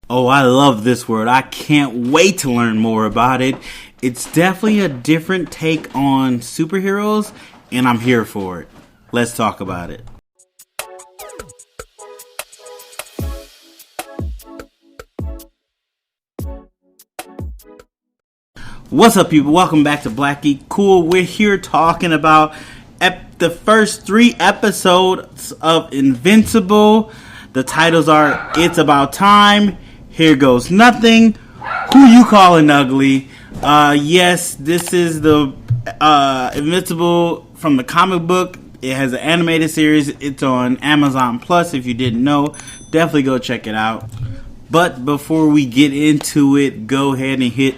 Oh, I love this world. I can't wait to learn more about it. It's definitely a different take on superheroes, and I'm here for it. Let's talk about it. What's up, people? Welcome back to Black Geek. Cool. We're here talking about the first 3 episodes of Invincible. The titles are It's About Time, Here Goes Nothing, Who You Calling Ugly. Yes, this is the Invincible from the comic book. It has an animated series. It's on Amazon Plus. If you didn't know, definitely go check it out. But before we get into it, go ahead and hit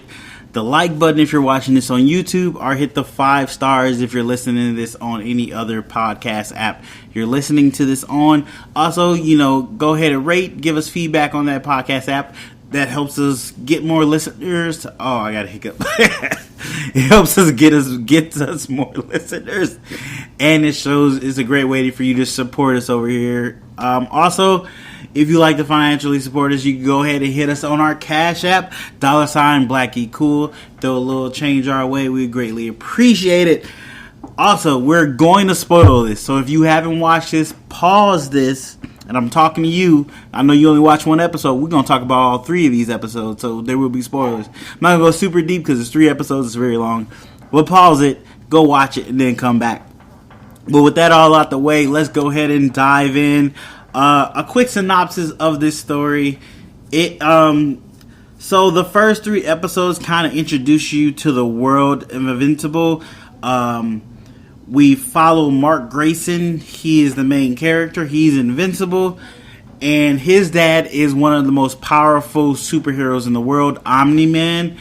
the like button if you're watching this on YouTube, or hit the 5 stars if you're listening to this on any other podcast app you're listening to this on. Also, go ahead and rate, give us feedback on that podcast app. That helps us get more listeners. Oh, I got a hiccup. It helps us get us more listeners, and it's a great way for you to support us over here. Also, if you like to financially support us, you can go ahead and hit us on our Cash App, $BlackGeekCool. Throw a little change our way. We greatly appreciate it. Also, we're going to spoil this. So if you haven't watched this, pause this. And I'm talking to you. I know you only watch 1 episode. We're going to talk about all 3 of these episodes. So there will be spoilers. I'm not going to go super deep because it's 3 episodes. It's very long. We'll pause it, go watch it, and then come back. But with that all out the way, let's go ahead and dive in. A quick synopsis of this story. So the first 3 episodes kind of introduce you to the world of Invincible. We follow Mark Grayson. He is the main character. He's invincible. And his dad is one of the most powerful superheroes in the world, Omni-Man.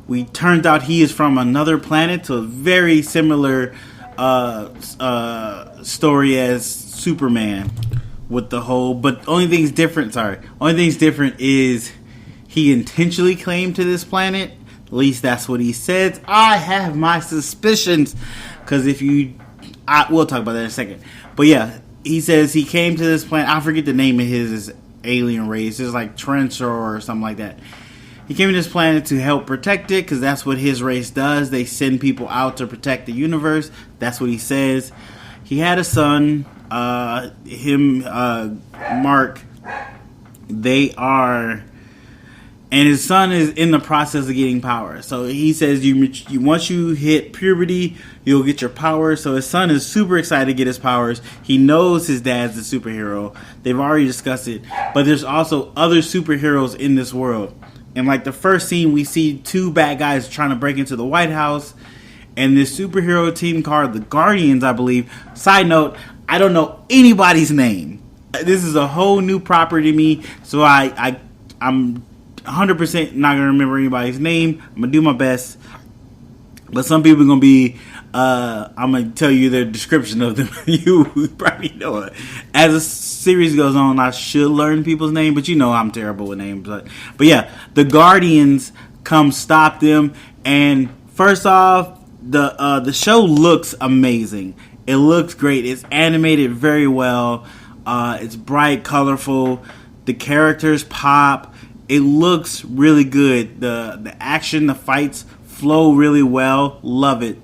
We turned out he is from another planet, so a very similar story as Superman. With the whole, but only thing's different is he intentionally claimed to this planet. At least that's what he says. I have my suspicions, because we'll talk about that in a second. But yeah, he says he came to this planet. I forget the name of his alien race. It's like Trench or something like that. He came to this planet to help protect it, because that's what his race does. They send people out to protect the universe. That's what he says. He had a son. Mark, and his son is in the process of getting power. So he says, once you hit puberty, you'll get your power. So his son is super excited to get his powers. He knows his dad's a superhero. They've already discussed it. But there's also other superheroes in this world. And like the first scene, we see 2 bad guys trying to break into the White House. And this superhero team called the Guardians, I believe. Side note, I don't know anybody's name. This is a whole new property to me, so I'm 100% not gonna remember anybody's name. I'm gonna do my best, but some people are gonna be. I'm gonna tell you the description of them. You probably know it. As the series goes on, I should learn people's name, but I'm terrible with names. But yeah, the Guardians come stop them, and first off, the show looks amazing. It looks great. It's animated very well. It's bright, colorful. The characters pop. It looks really good. The action, the fights flow really well. Love it.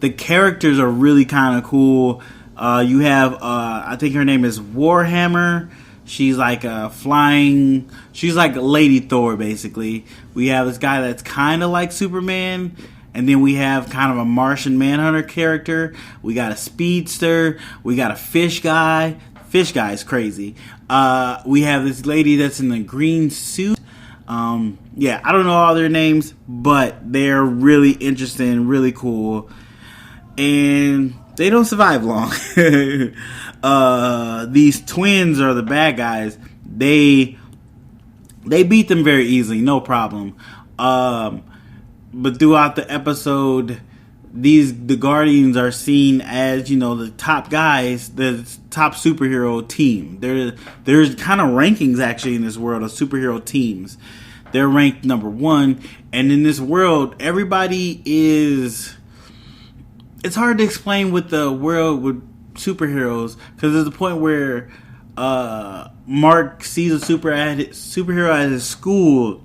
The characters are really kind of cool. You have, I think her name is Warhammer. She's like she's like Lady Thor, basically. We have this guy that's kind of like Superman. And then we have kind of a Martian Manhunter character. We got a speedster. We got a fish guy. Fish guy is crazy. We have this lady that's in the green suit. I don't know all their names, but they're really interesting, really cool. And they don't survive long. These twins are the bad guys. They beat them very easily, no problem. But throughout the episode, the Guardians are seen as, the top guys, the top superhero team. There's kind of rankings actually in this world of superhero teams. They're ranked number 1, and in this world, everybody is. It's hard to explain with the world with superheroes, because there's a point where Mark sees a superhero at his school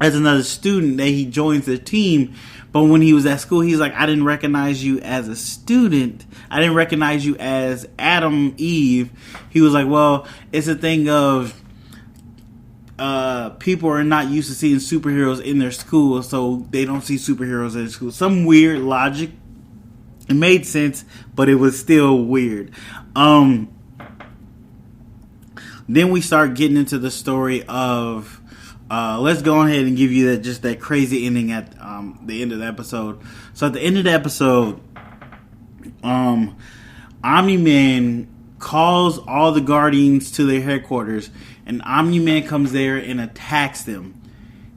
as another student that he joins their team. But when he was at school, he's like, I didn't recognize you as a student. I didn't recognize you as Adam Eve. He was like, well, it's a thing of people are not used to seeing superheroes in their school, so they don't see superheroes in school. Some weird logic. It made sense, but it was still weird. Then we start getting into the story of let's go ahead and give you that crazy ending at the end of the episode. So at the end of the episode, Omni-Man calls all the Guardians to their headquarters, and Omni-Man comes there and attacks them.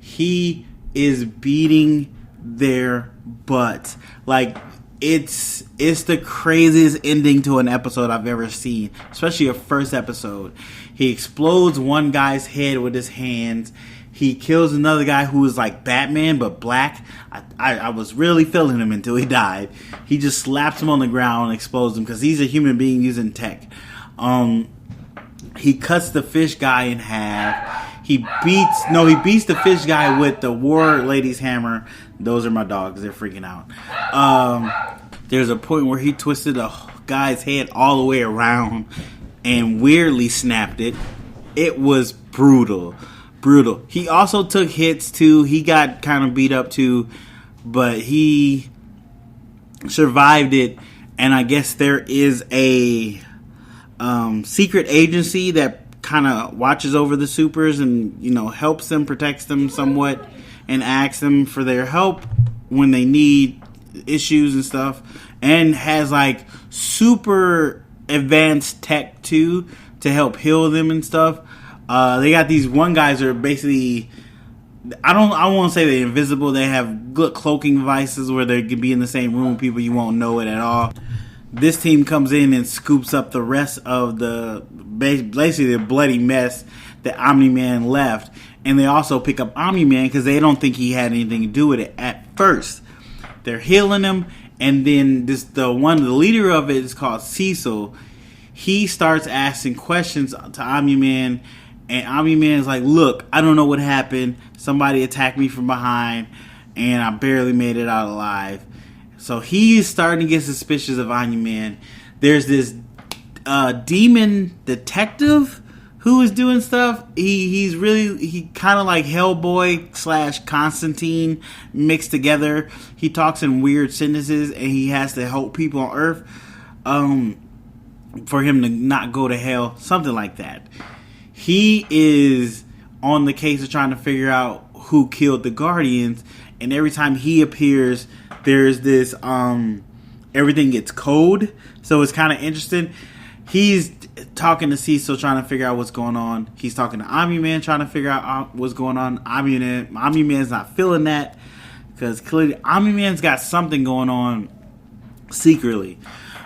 He is beating their butts. Like, it's the craziest ending to an episode I've ever seen, especially a first episode. He explodes one guy's head with his hands. He kills another guy who was like Batman but black. I was really feeling him until he died. He just slaps him on the ground and explodes him because he's a human being using tech. He cuts the fish guy in half. He beats the fish guy with the War Lady's hammer. Those are my dogs. They're freaking out. There's a point where he twisted a guy's head all the way around and weirdly snapped it. It was brutal. He also took hits too. He got kind of beat up too, but he survived it. And I guess there is a secret agency that kind of watches over the supers and, helps them, protects them somewhat, and asks them for their help when they need issues and stuff, and has like super advanced tech too to help heal them and stuff. They got these one guys that are basically, I won't say they're invisible. They have good cloaking devices where they can be in the same room with people, you won't know it at all. This team comes in and scoops up the rest of basically the bloody mess that Omni-Man left. And they also pick up Omni-Man because they don't think he had anything to do with it at first. They're healing him, and then the leader of it is called Cecil. He starts asking questions to Omni-Man, and Omni-Man's like, look, I don't know what happened. Somebody attacked me from behind, and I barely made it out alive. So he's starting to get suspicious of Omni-Man. There's this demon detective who is doing stuff. He kind of like Hellboy / Constantine mixed together. He talks in weird sentences, and he has to help people on Earth for him to not go to hell, something like that. He is on the case of trying to figure out who killed the Guardians, and every time he appears, there's this everything gets code, so it's kind of interesting. He's talking to Cecil, trying to figure out what's going on. He's talking to Omni-Man, trying to figure out what's going on. Omni-Man's not feeling that, because clearly Omni-Man's got something going on secretly.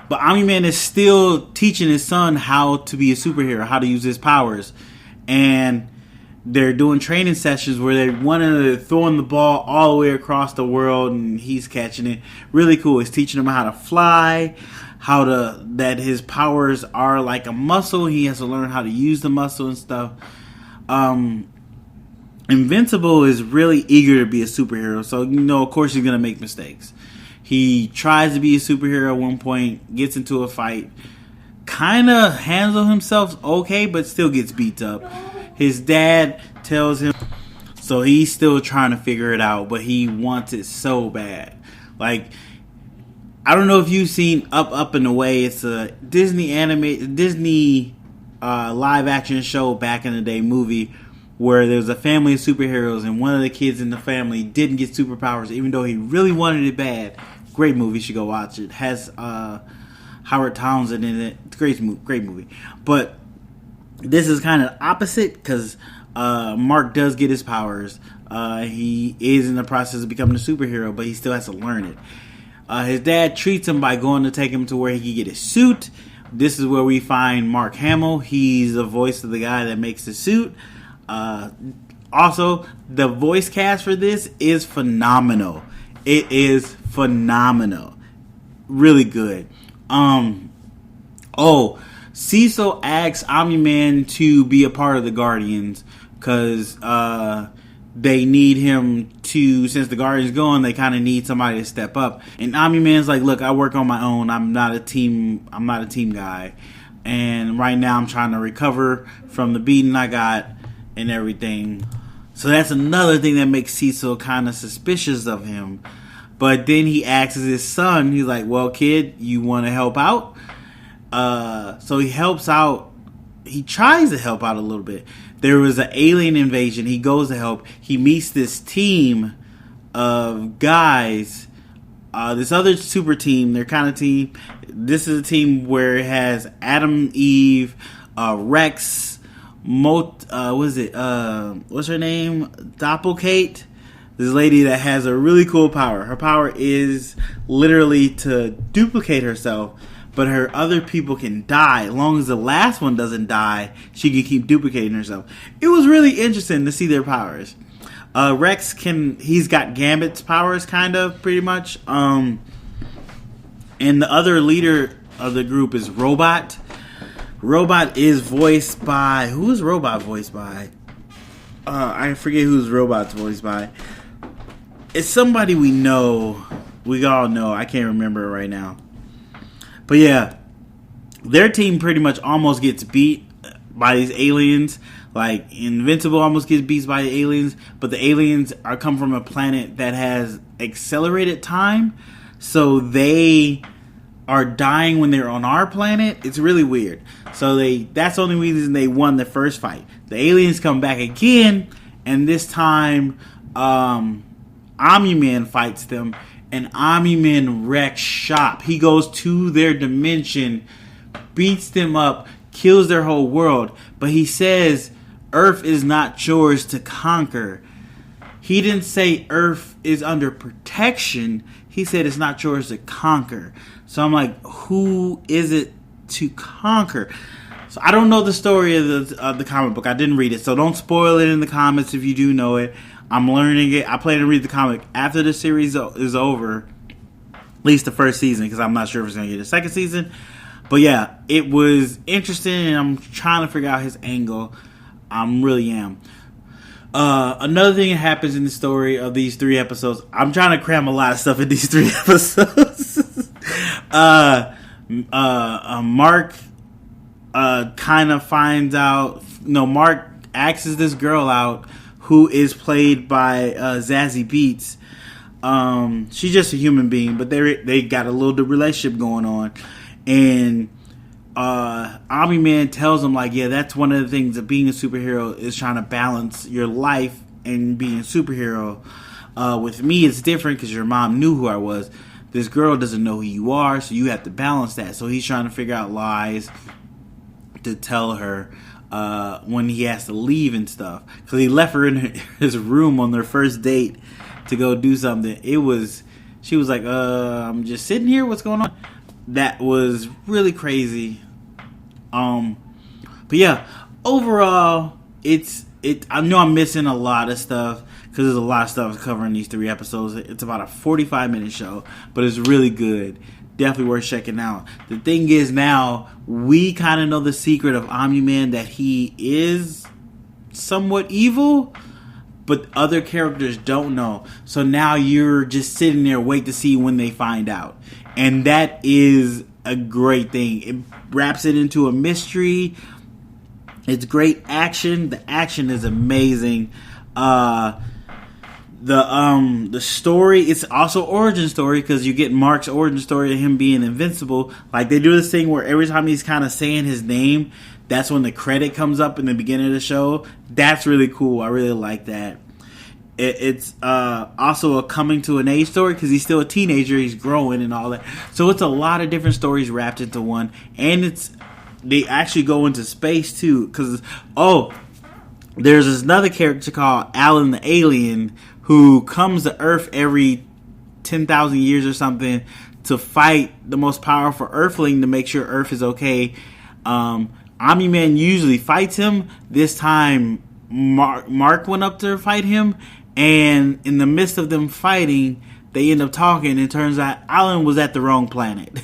But Omni-Man is still teaching his son how to be a superhero, how to use his powers. And they're doing training sessions where they're throwing the ball all the way across the world, and he's catching it. Really cool. He's teaching him how to fly, that his powers are like a muscle. He has to learn how to use the muscle and stuff. Invincible is really eager to be a superhero, so of course he's gonna make mistakes. He tries to be a superhero at one point, gets into a fight, kind of handles himself okay, but still gets beat up. His dad tells him, so he's still trying to figure it out, but he wants it so bad. Like, I don't know if you've seen Up and Away. It's a Disney live action show back in the day movie where there's a family of superheroes and one of the kids in the family didn't get superpowers even though he really wanted it bad. Great movie, you should go watch it. Has Howard Townsend in it. It's a great movie. But this is kind of opposite because Mark does get his powers. He is in the process of becoming a superhero, but he still has to learn it. His dad treats him by going to take him to where he can get his suit. This is where we find Mark Hamill. He's the voice of the guy that makes the suit. Also, the voice cast for this is phenomenal. It is phenomenal. Really good. So Cecil asks Omni-Man to be a part of the Guardians because they need him to, since the Guardians gone, they kind of need somebody to step up. And Omni-Man's like, look, I work on my own. I'm not a team guy. And right now I'm trying to recover from the beating I got and everything. So that's another thing that makes Cecil kind of suspicious of him. But then he asks his son, he's like, well, kid, you want to help out? So he helps out. He tries to help out a little bit. There was an alien invasion. He goes to help. He meets this team of guys. This other super team, their kind of team. This is a team where it has Adam, Eve, Rex, what's her name? Doppelgate. This lady that has a really cool power. Her power is literally to duplicate herself, but her other people can die. As long as the last one doesn't die, she can keep duplicating herself. It was really interesting to see their powers. Rex he's got Gambit's powers, kind of, pretty much. And the other leader of the group is Robot. Robot is voiced by... Who is Robot voiced by? I forget who's Robot's voiced by. It's somebody we know. We all know. I can't remember it right now. But yeah, their team pretty much almost gets beat by these aliens. Like, Invincible almost gets beat by the aliens. But the aliens come from a planet that has accelerated time. So they are dying when they're on our planet. It's really weird. So that's the only reason they won the first fight. The aliens come back again. And this time, Omni-Man fights them. And Omni-Man wrecks shop. He goes to their dimension, beats them up, kills their whole world. But he says Earth is not yours to conquer. He didn't say Earth is under protection. He said it's not yours to conquer. So I'm like, who is it to conquer? So I don't know the story of the comic book. I didn't read it. So don't spoil it in the comments if you do know it. I'm learning it. I plan to read the comic after the series is over. At least the first season, because I'm not sure if it's going to get a second season. But yeah, it was interesting, and I'm trying to figure out his angle. I really am. Another thing that happens in the story of these 3 episodes, I'm trying to cram a lot of stuff in these 3 episodes. Mark kind of finds out, Mark asks this girl out, who is played by Zazie Beetz. She's just a human being, but they got a little relationship going on. And Omni-Man tells him, like, yeah, that's one of the things of being a superhero is trying to balance your life and being a superhero. With me, it's different because your mom knew who I was. This girl doesn't know who you are, so you have to balance that. So he's trying to figure out lies to tell her when he has to leave and stuff. Because he left her in his room on their first date to go do something. She was like, I'm just sitting here, what's going on? That was really crazy. But yeah, overall, I know I'm missing a lot of stuff because there's a lot of stuff covering these 3 episodes. It's about a 45-minute show, but it's really good. Definitely worth checking out. The thing is, now we kind of know the secret of Omni-Man, that he is somewhat evil, but other characters don't know. So now you're just sitting there wait to see when they find out. And that is a great thing. It wraps it into a mystery. It's great action. The action is amazing. The story, it's also origin story, because you get Mark's origin story of him being invincible. Like, they do this thing where every time he's kind of saying his name, that's when the credit comes up in the beginning of the show. That's really cool. I really like that. It's also a coming to an age story, because he's still a teenager, he's growing and all that. So it's a lot of different stories wrapped into one, and they actually go into space too. Because there's another character called Alan the Alien, who comes to Earth every 10,000 years or something to fight the most powerful Earthling to make sure Earth is okay. Omni-Man usually fights him. This time, Mark went up to fight him, and in the midst of them fighting, they end up talking, and it turns out Alan was at the wrong planet.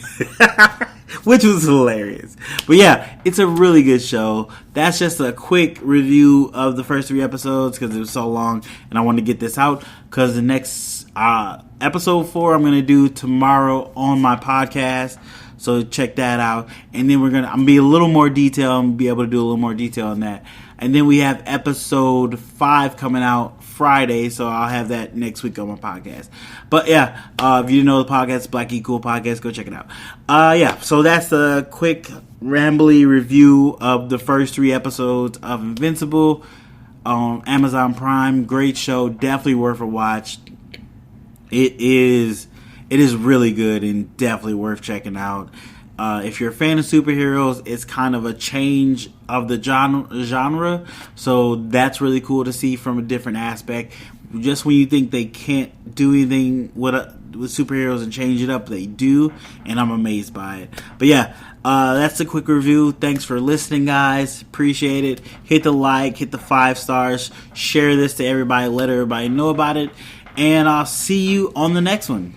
which was hilarious. But yeah, it's a really good show. That's just a quick review of the first 3 episodes because it was so long, and I want to get this out because the next episode 4 I'm going to do tomorrow on my podcast. So check that out. And then I'm going to be a little more detailed and be able to do a little more detail on that. And then we have episode 5 coming out Friday, so I'll have that next week on my podcast. But yeah, if you didn't know the podcast, Black Geek Cool Podcast, go check it out. Yeah, so that's a quick, rambly review of the first 3 episodes of Invincible on Amazon Prime. Great show, definitely worth a watch. It is really good and definitely worth checking out. If you're a fan of superheroes, it's kind of a change of the genre, so that's really cool to see from a different aspect. Just when you think they can't do anything with superheroes and change it up, they do, and I'm amazed by it. But yeah, that's a quick review. Thanks for listening, guys. Appreciate it. Hit the like, hit the 5 stars, share this to everybody, let everybody know about it, and I'll see you on the next one.